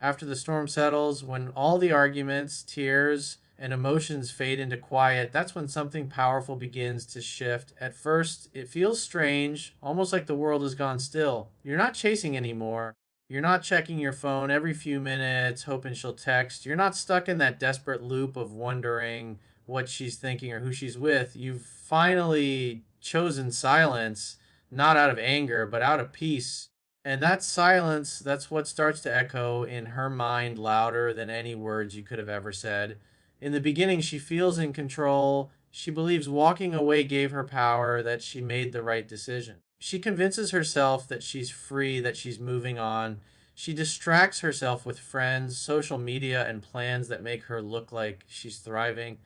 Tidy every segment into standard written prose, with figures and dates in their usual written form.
After the storm settles, when all the arguments, tears, and emotions fade into quiet, that's when something powerful begins to shift. At first, it feels strange, almost like the world has gone still. You're not chasing anymore. You're not checking your phone every few minutes, hoping she'll text. You're not stuck in that desperate loop of wondering what she's thinking or who she's with. You've finally chosen silence, not out of anger, but out of peace. And that silence, that's what starts to echo in her mind louder than any words you could have ever said. In the beginning, she feels in control. She believes walking away gave her power, that she made the right decision. She convinces herself that she's free, that she's moving on. She distracts herself with friends, social media, and plans that make her look like she's thriving.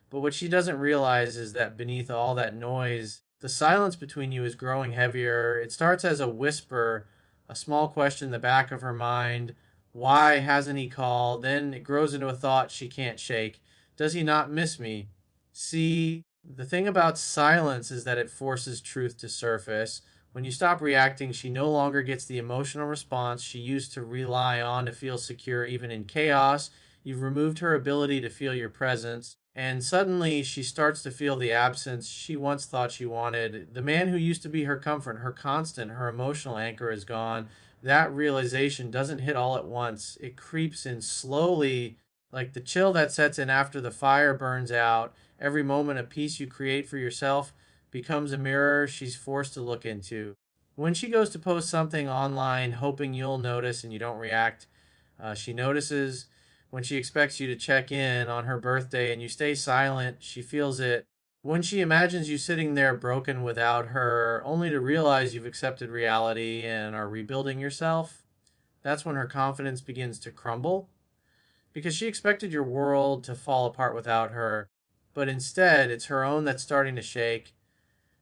But what she doesn't realize is that beneath all that noise, the silence between you is growing heavier. It starts as a whisper, a small question in the back of her mind. Why hasn't he called? Then it grows into a thought she can't shake. Does he not miss me? See, the thing about silence is that it forces truth to surface. When you stop reacting, she no longer gets the emotional response she used to rely on to feel secure even in chaos. You've removed her ability to feel your presence. And suddenly she starts to feel the absence she once thought she wanted. The man who used to be her comfort, her constant, her emotional anchor is gone. That realization doesn't hit all at once. It creeps in slowly, like the chill that sets in after the fire burns out. Every moment of peace you create for yourself becomes a mirror she's forced to look into. When she goes to post something online, hoping you'll notice and you don't react, she notices. When she expects you to check in on her birthday and you stay silent, she feels it. When she imagines you sitting there broken without her, only to realize you've accepted reality and are rebuilding yourself, that's when her confidence begins to crumble, because she expected your world to fall apart without her. But instead, it's her own that's starting to shake.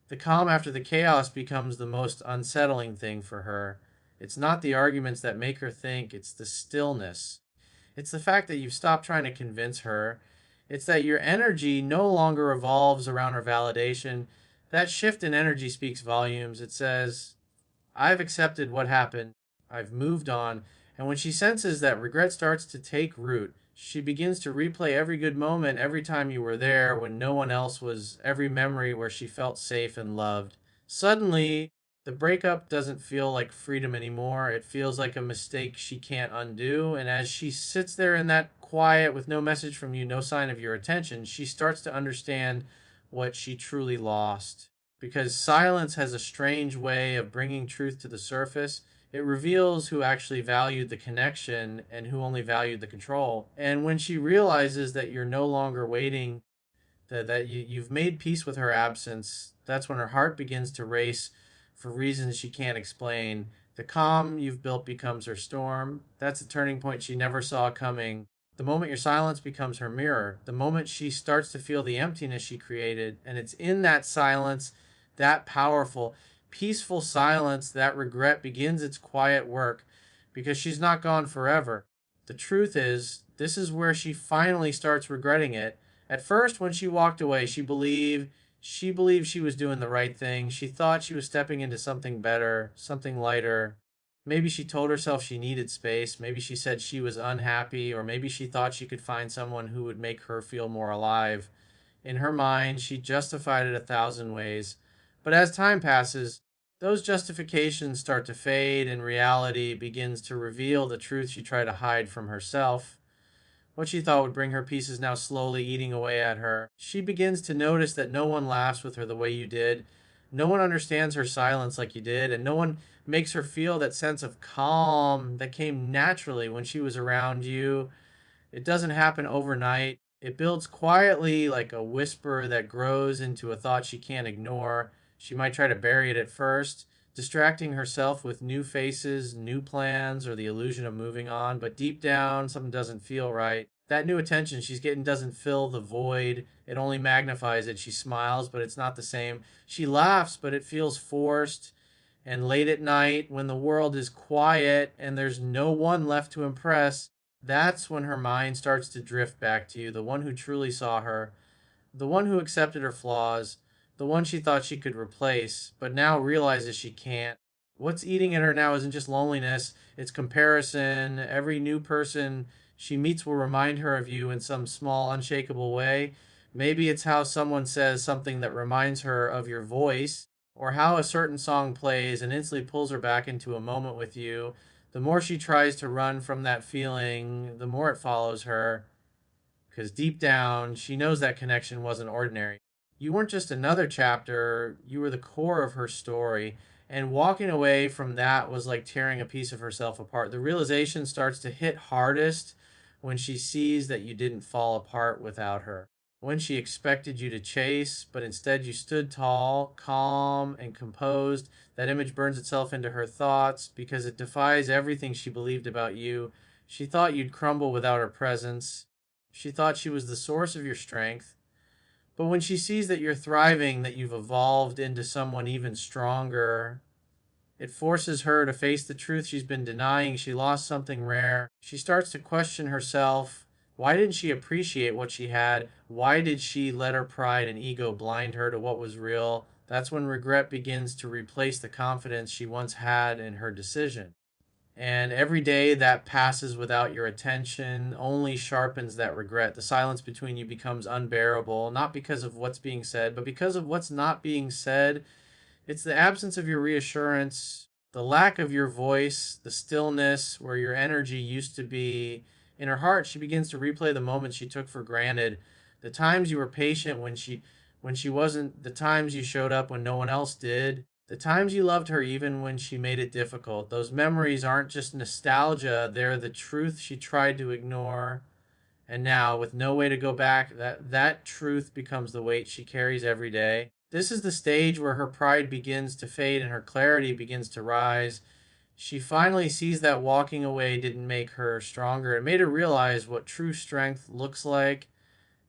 The calm after the chaos becomes the most unsettling thing for her. It's not the arguments that make her think, it's the stillness. It's the fact that you've stopped trying to convince her. It's that your energy no longer revolves around her validation. That shift in energy speaks volumes. It says, I've accepted what happened. I've moved on. And when she senses that regret starts to take root, she begins to replay every good moment, every time you were there when no one else was, every memory where she felt safe and loved. Suddenly, the breakup doesn't feel like freedom anymore. It feels like a mistake she can't undo. And as she sits there in that quiet with no message from you, no sign of your attention, she starts to understand what she truly lost, because silence has a strange way of bringing truth to the surface. It reveals who actually valued the connection and who only valued the control. And when she realizes that you're no longer waiting, that you've made peace with her absence, that's when her heart begins to race for reasons she can't explain. The calm you've built becomes her storm. That's a turning point she never saw coming. The moment your silence becomes her mirror, the moment she starts to feel the emptiness she created, and it's in that silence, that powerful, peaceful silence, that regret begins its quiet work, because she's not gone forever. The truth is, this is where she finally starts regretting it. At first, when she walked away, she believed she was doing the right thing. She thought she was stepping into something better, something lighter. Maybe she told herself she needed space. Maybe she said she was unhappy, or maybe she thought she could find someone who would make her feel more alive. In her mind, she justified it a thousand ways. But as time passes, those justifications start to fade, and reality begins to reveal the truth she tried to hide from herself. What she thought would bring her peace is now slowly eating away at her. She begins to notice that no one laughs with her the way you did. No one understands her silence like you did, and no one makes her feel that sense of calm that came naturally when she was around you. It doesn't happen overnight. It builds quietly, like a whisper that grows into a thought she can't ignore. She might try to bury it at first, distracting herself with new faces, new plans, or the illusion of moving on, but deep down, something doesn't feel right. That new attention she's getting doesn't fill the void, it only magnifies it. She smiles, but it's not the same. She laughs, but it feels forced. And late at night, when the world is quiet and there's no one left to impress, that's when her mind starts to drift back to you, the one who truly saw her, the one who accepted her flaws, the one she thought she could replace, but now realizes she can't. What's eating at her now isn't just loneliness, it's comparison. Every new person she meets will remind her of you in some small, unshakable way. Maybe it's how someone says something that reminds her of your voice, or how a certain song plays and instantly pulls her back into a moment with you. The more she tries to run from that feeling, the more it follows her, because deep down, she knows that connection wasn't ordinary. You weren't just another chapter, you were the core of her story. And walking away from that was like tearing a piece of herself apart. The realization starts to hit hardest when she sees that you didn't fall apart without her. When she expected you to chase, but instead you stood tall, calm, and composed. That image burns itself into her thoughts because it defies everything she believed about you. She thought you'd crumble without her presence. She thought she was the source of your strength. But when she sees that you're thriving, that you've evolved into someone even stronger, it forces her to face the truth she's been denying. She lost something rare. She starts to question herself. Why didn't she appreciate what she had? Why did she let her pride and ego blind her to what was real? That's when regret begins to replace the confidence she once had in her decision. And every day that passes without your attention only sharpens that regret. The silence between you becomes unbearable, not because of what's being said, but because of what's not being said. It's the absence of your reassurance, the lack of your voice, the stillness where your energy used to be. In her heart, she begins to replay the moments she took for granted, the times you were patient when she wasn't, the times you showed up when no one else did, the times you loved her even when she made it difficult. Those memories aren't just nostalgia, they're the truth she tried to ignore. And now, with no way to go back, that truth becomes the weight she carries every day. This is the stage where her pride begins to fade and her clarity begins to rise. She finally sees that walking away didn't make her stronger. It made her realize what true strength looks like.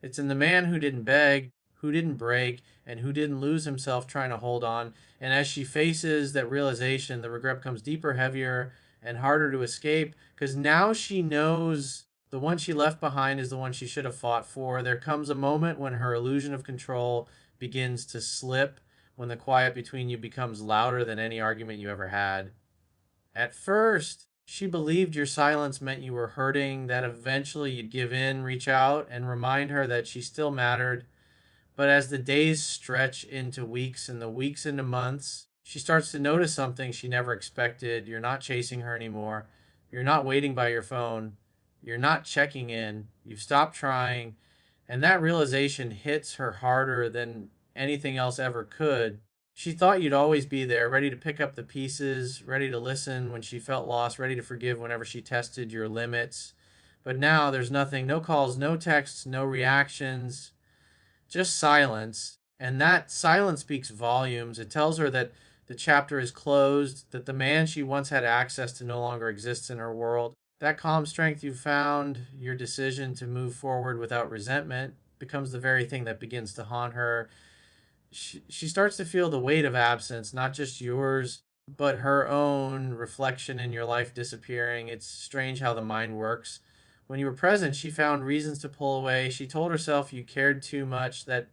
It's in the man who didn't beg, who didn't break, and who didn't lose himself trying to hold on. And as she faces that realization, the regret becomes deeper, heavier, and harder to escape because now she knows the one she left behind is the one she should have fought for. There comes a moment when her illusion of control begins to slip, when the quiet between you becomes louder than any argument you ever had. At first, she believed your silence meant you were hurting, that eventually you'd give in, reach out, and remind her that she still mattered. But as the days stretch into weeks and the weeks into months, she starts to notice something she never expected. You're not chasing her anymore. You're not waiting by your phone. You're not checking in. You've stopped trying. And that realization hits her harder than anything else ever could. She thought you'd always be there, ready to pick up the pieces, ready to listen when she felt lost, ready to forgive whenever she tested your limits. But now there's nothing, no calls, no texts, no reactions, just silence. And that silence speaks volumes. It tells her that the chapter is closed, that the man she once had access to no longer exists in her world. That calm strength you found, your decision to move forward without resentment, becomes the very thing that begins to haunt her. She starts to feel the weight of absence, not just yours, but her own reflection in your life disappearing. It's strange how the mind works. When you were present, she found reasons to pull away. She told herself you cared too much, that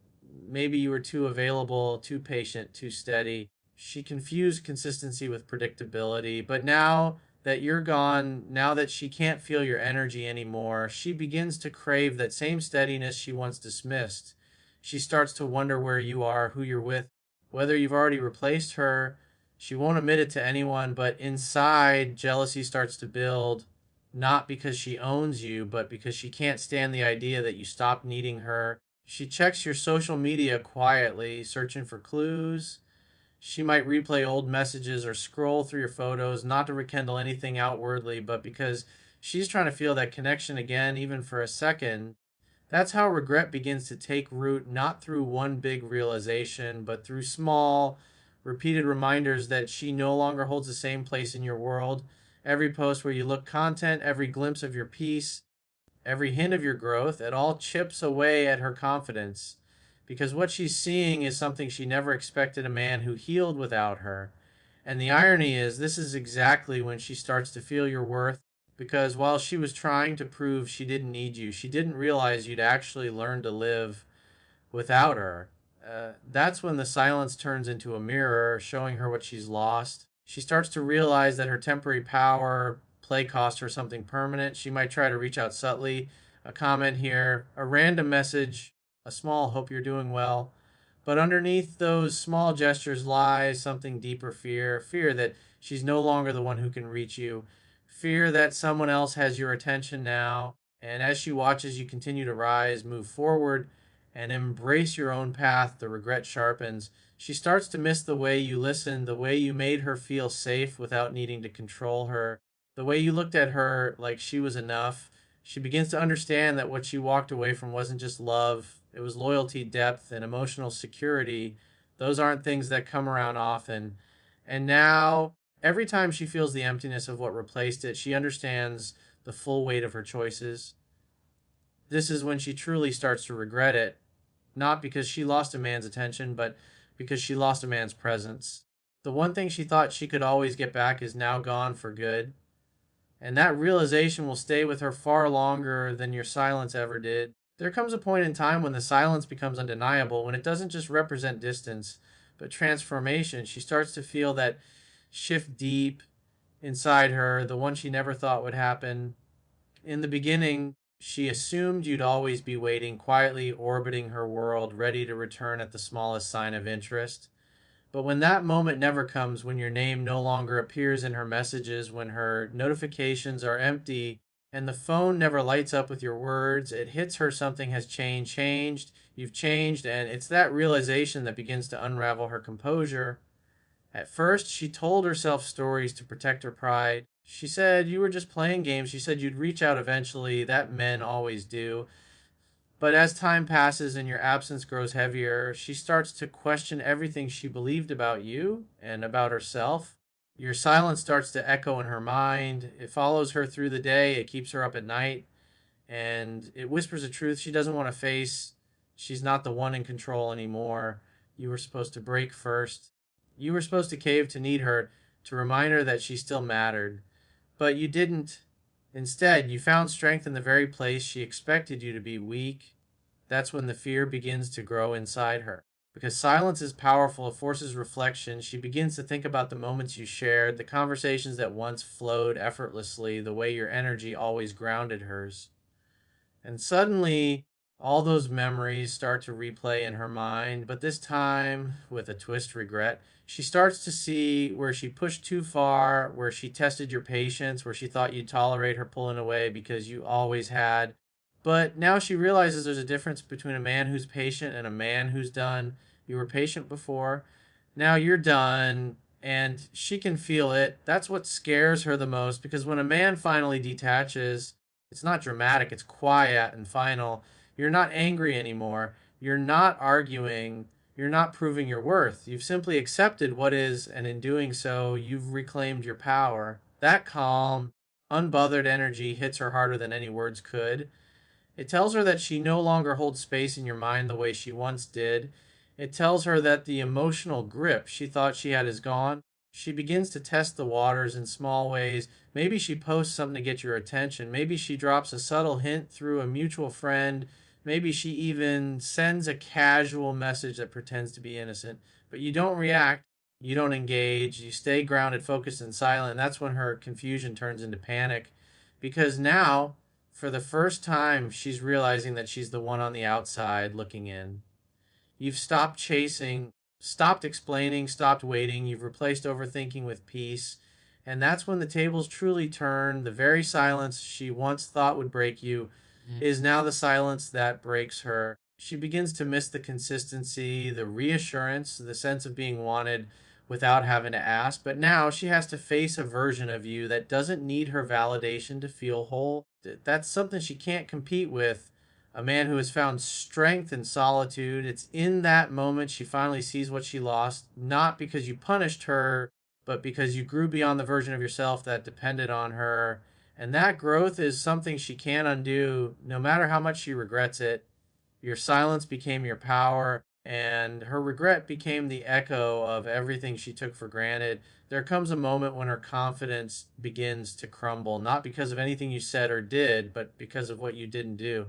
maybe you were too available, too patient, too steady. She confused consistency with predictability. But now that you're gone, now that she can't feel your energy anymore, she begins to crave that same steadiness she once dismissed. She starts to wonder where you are, who you're with, whether you've already replaced her. She won't admit it to anyone, but inside, jealousy starts to build, not because she owns you, but because she can't stand the idea that you stopped needing her. She checks your social media quietly, searching for clues. She might replay old messages or scroll through your photos, not to rekindle anything outwardly, but because she's trying to feel that connection again, even for a second. That's how regret begins to take root, not through one big realization, but through small, repeated reminders that she no longer holds the same place in your world. Every post where you look content, every glimpse of your peace, every hint of your growth, it all chips away at her confidence. Because what she's seeing is something she never expected a man who healed without her. And the irony is, this is exactly when she starts to feel your worth. Because while she was trying to prove she didn't need you, she didn't realize you'd actually learn to live without her. That's when the silence turns into a mirror, showing her what she's lost. She starts to realize that her temporary power play costs her something permanent. She might try to reach out subtly, a comment here, a random message, a small hope you're doing well. But underneath those small gestures lies something deeper: fear that she's no longer the one who can reach you, fear that someone else has your attention now. And as she watches you continue to rise, move forward, and embrace your own path, the regret sharpens. She starts to miss the way you listened, the way you made her feel safe without needing to control her, the way you looked at her like she was enough. She begins to understand that what she walked away from wasn't just love, it was loyalty, depth, and emotional security. Those aren't things that come around often. And now, every time she feels the emptiness of what replaced it, she understands the full weight of her choices. This is when she truly starts to regret it, not because she lost a man's attention, but because she lost a man's presence. The one thing she thought she could always get back is now gone for good. And that realization will stay with her far longer than your silence ever did. There comes a point in time when the silence becomes undeniable, when it doesn't just represent distance, but transformation. She starts to feel that shift deep inside her, the one she never thought would happen. In the beginning, she assumed you'd always be waiting, quietly orbiting her world, ready to return at the smallest sign of interest. But when that moment never comes, when your name no longer appears in her messages, when her notifications are empty, and the phone never lights up with your words, it hits her something has changed, you've changed, and it's that realization that begins to unravel her composure. At first, she told herself stories to protect her pride. She said you were just playing games. She said you'd reach out eventually. That men always do. But as time passes and your absence grows heavier, she starts to question everything she believed about you and about herself. Your silence starts to echo in her mind. It follows her through the day, it keeps her up at night, and it whispers a truth she doesn't want to face. She's not the one in control anymore. You were supposed to break first. You were supposed to cave to need her, to remind her that she still mattered. But you didn't. Instead, you found strength in the very place she expected you to be weak. That's when the fear begins to grow inside her. Because silence is powerful, it forces reflection. She begins to think about the moments you shared, the conversations that once flowed effortlessly, the way your energy always grounded hers. And suddenly, all those memories start to replay in her mind, but this time with a twist regret. She starts to see where she pushed too far, where she tested your patience, where she thought you'd tolerate her pulling away because you always had. But now she realizes there's a difference between a man who's patient and a man who's done. You were patient before, now you're done, and she can feel it. That's what scares her the most, because when a man finally detaches, it's not dramatic, it's quiet and final. You're not angry anymore. You're not arguing. You're not proving your worth. You've simply accepted what is, and in doing so, you've reclaimed your power. That calm, unbothered energy hits her harder than any words could. It tells her that she no longer holds space in your mind the way she once did. It tells her that the emotional grip she thought she had is gone. She begins to test the waters in small ways. Maybe she posts something to get your attention. Maybe she drops a subtle hint through a mutual friend. Maybe she even sends a casual message that pretends to be innocent. But you don't react. You don't engage. You stay grounded, focused, and silent. And that's when her confusion turns into panic. Because now, for the first time, she's realizing that she's the one on the outside looking in. You've stopped chasing, stopped explaining, stopped waiting. You've replaced overthinking with peace. And that's when the tables truly turn. The very silence she once thought would break you is now the silence that breaks her. She begins to miss the consistency, the reassurance, the sense of being wanted without having to ask. But now she has to face a version of you that doesn't need her validation to feel whole. That's something she can't compete with. A man who has found strength in solitude. It's in that moment she finally sees what she lost, not because you punished her, but because you grew beyond the version of yourself that depended on her. And that growth is something she can't undo, no matter how much she regrets it. Your silence became your power, and her regret became the echo of everything she took for granted. There comes a moment when her confidence begins to crumble, not because of anything you said or did, but because of what you didn't do.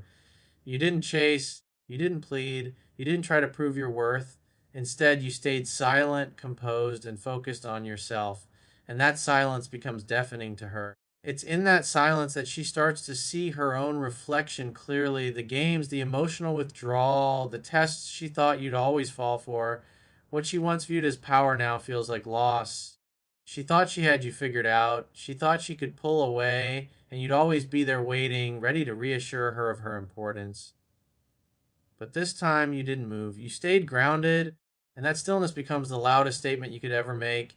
You didn't chase, you didn't plead, you didn't try to prove your worth. Instead, you stayed silent, composed, and focused on yourself. and that silence becomes deafening to her. It's in that silence that she starts to see her own reflection clearly. The games, the emotional withdrawal, the tests she thought you'd always fall for. What she once viewed as power now feels like loss. She thought she had you figured out. She thought she could pull away, and you'd always be there waiting, ready to reassure her of her importance. But this time you didn't move. You stayed grounded, and that stillness becomes the loudest statement you could ever make.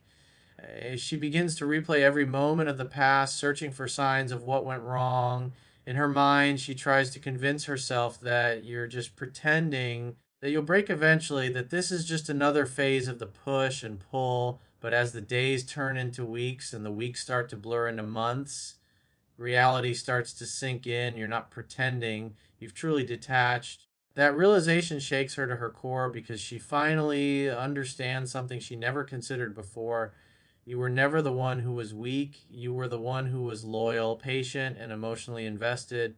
She begins to replay every moment of the past, searching for signs of what went wrong. In her mind, she tries to convince herself that you're just pretending, that you'll break eventually, that this is just another phase of the push and pull. But as the days turn into weeks and the weeks start to blur into months, reality starts to sink in. You're not pretending, you've truly detached. That realization shakes her to her core because she finally understands something she never considered before. You were never the one who was weak. You were the one who was loyal, patient, and emotionally invested.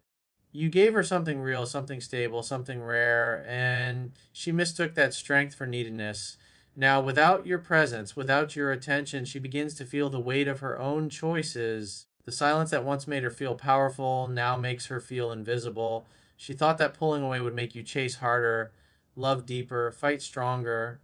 You gave her something real, something stable, something rare, and she mistook that strength for neediness. Now, without your presence, without your attention, she begins to feel the weight of her own choices. The silence that once made her feel powerful now makes her feel invisible. She thought that pulling away would make you chase harder, love deeper, fight stronger,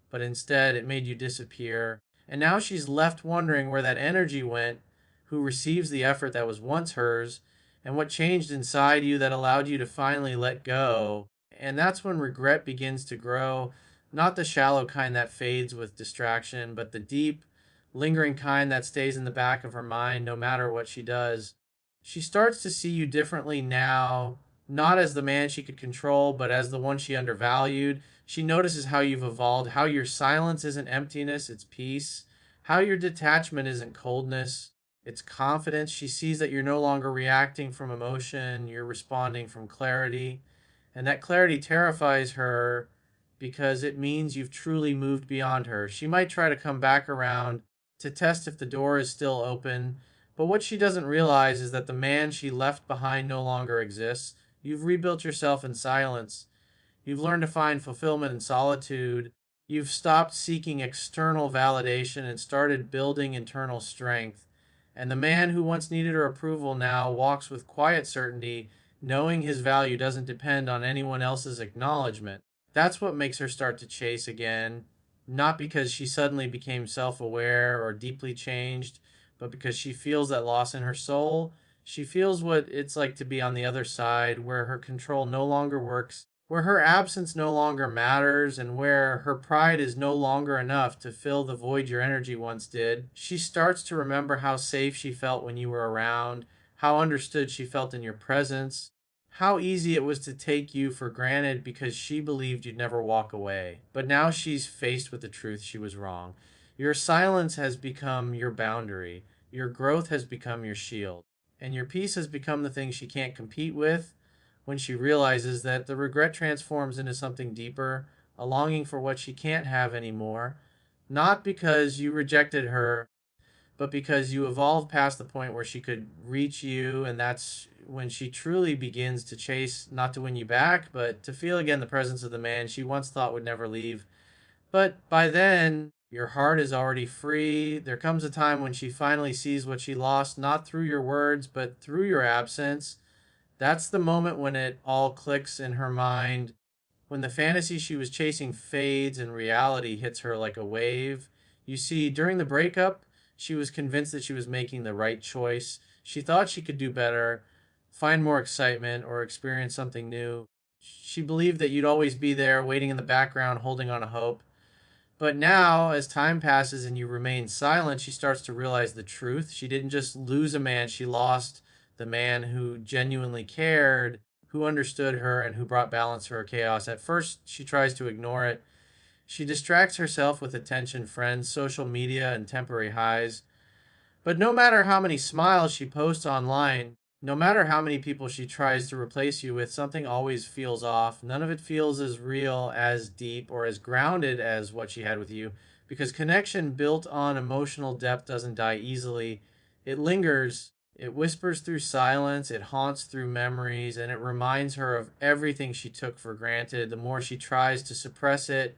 but instead it made you disappear. And now she's left wondering where that energy went, who receives the effort that was once hers, and what changed inside you that allowed you to finally let go. And that's when regret begins to grow, not the shallow kind that fades with distraction, but the deep, lingering kind that stays in the back of her mind no matter what she does. She starts to see you differently now, not as the man she could control, but as the one she undervalued. She notices how you've evolved, how your silence isn't emptiness, it's peace, how your detachment isn't coldness, it's confidence. She sees that you're no longer reacting from emotion, you're responding from clarity. And that clarity terrifies her because it means you've truly moved beyond her. She might try to come back around to test if the door is still open, but what she doesn't realize is that the man she left behind no longer exists. You've rebuilt yourself in silence. You've learned to find fulfillment in solitude. You've stopped seeking external validation and started building internal strength. And the man who once needed her approval now walks with quiet certainty, knowing his value doesn't depend on anyone else's acknowledgement. That's what makes her start to chase again, not because she suddenly became self aware or deeply changed, but because she feels that loss in her soul. She feels what it's like to be on the other side, where her control no longer works, where her absence no longer matters, and where her pride is no longer enough to fill the void your energy once did. She starts to remember how safe she felt when you were around, how understood she felt in your presence, how easy it was to take you for granted because she believed you'd never walk away. But now she's faced with the truth, she was wrong. Your silence has become your boundary. Your growth has become your shield. And your peace has become the thing she can't compete with. When she realizes that the regret transforms into something deeper, a longing for what she can't have anymore, not because you rejected her, but because you evolved past the point where she could reach you, and that's when she truly begins to chase, not to win you back, but to feel again the presence of the man she once thought would never leave. But by then, your heart is already free. There comes a time when she finally sees what she lost, not through your words, but through your absence. That's the moment when it all clicks in her mind, when the fantasy she was chasing fades and reality hits her like a wave. You see, during the breakup, she was convinced that she was making the right choice. She thought she could do better, find more excitement, or experience something new. She believed that you'd always be there, waiting in the background, holding on a hope. But now, as time passes and you remain silent, she starts to realize the truth. She didn't just lose a man, she lost the man who genuinely cared, who understood her, and who brought balance to her chaos. At first, she tries to ignore it. She distracts herself with attention, friends, social media, and temporary highs. But no matter how many smiles she posts online, no matter how many people she tries to replace you with, something always feels off. None of it feels as real, as deep, or as grounded as what she had with you. Because connection built on emotional depth doesn't die easily. It lingers, it whispers through silence, it haunts through memories, and it reminds her of everything she took for granted. The more she tries to suppress it,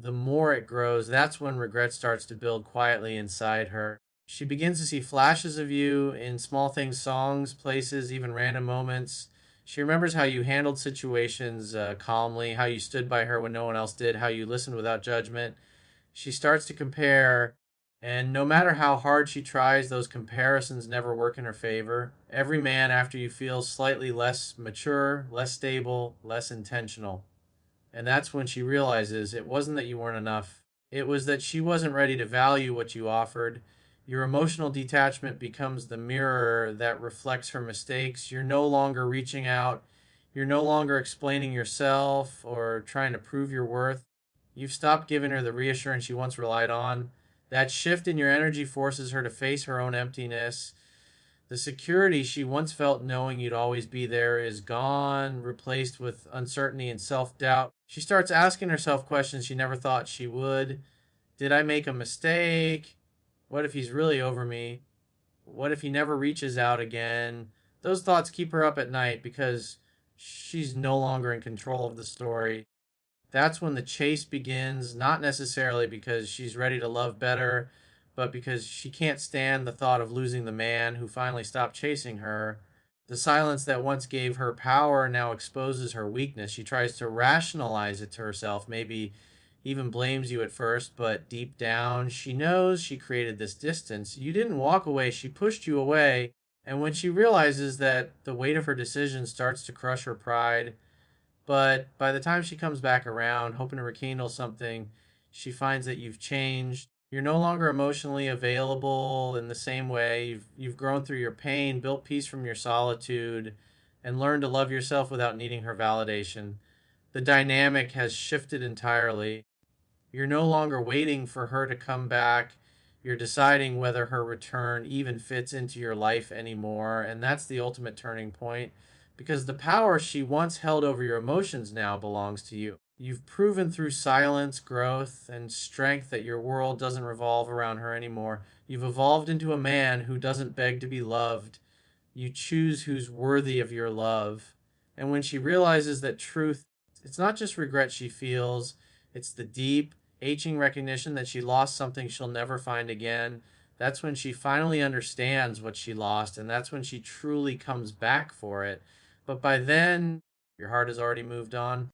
the more it grows, that's when regret starts to build quietly inside her. She begins to see flashes of you in small things, songs, places, even random moments. She remembers how you handled situations calmly, how you stood by her when no one else did, how you listened without judgment. She starts to compare, and no matter how hard she tries, those comparisons never work in her favor. Every man after you feels slightly less mature, less stable, less intentional. And that's when she realizes it wasn't that you weren't enough. It was that she wasn't ready to value what you offered. Your emotional detachment becomes the mirror that reflects her mistakes. You're no longer reaching out. You're no longer explaining yourself or trying to prove your worth. You've stopped giving her the reassurance she once relied on. That shift in your energy forces her to face her own emptiness. The security she once felt knowing you'd always be there is gone, replaced with uncertainty and self doubt. She starts asking herself questions she never thought she would. Did I make a mistake? What if he's really over me? What if he never reaches out again? Those thoughts keep her up at night because she's no longer in control of the story. That's when the chase begins, not necessarily because she's ready to love better, but because she can't stand the thought of losing the man who finally stopped chasing her. The silence that once gave her power now exposes her weakness. She tries to rationalize it to herself, maybe even blames you at first, but deep down, she knows she created this distance. You didn't walk away, she pushed you away. And when she realizes that the weight of her decision starts to crush her pride, but by the time she comes back around, hoping to rekindle something, she finds that you've changed. You're no longer emotionally available in the same way. You've grown through your pain, built peace from your solitude, and learned to love yourself without needing her validation. The dynamic has shifted entirely. You're no longer waiting for her to come back. You're deciding whether her return even fits into your life anymore. And that's the ultimate turning point because the power she once held over your emotions now belongs to you. You've proven through silence, growth, and strength that your world doesn't revolve around her anymore. You've evolved into a man who doesn't beg to be loved. You choose who's worthy of your love. And when she realizes that truth, it's not just regret she feels, it's the deep, aching recognition that she lost something she'll never find again. That's when she finally understands what she lost, and that's when she truly comes back for it. But by then, your heart has already moved on.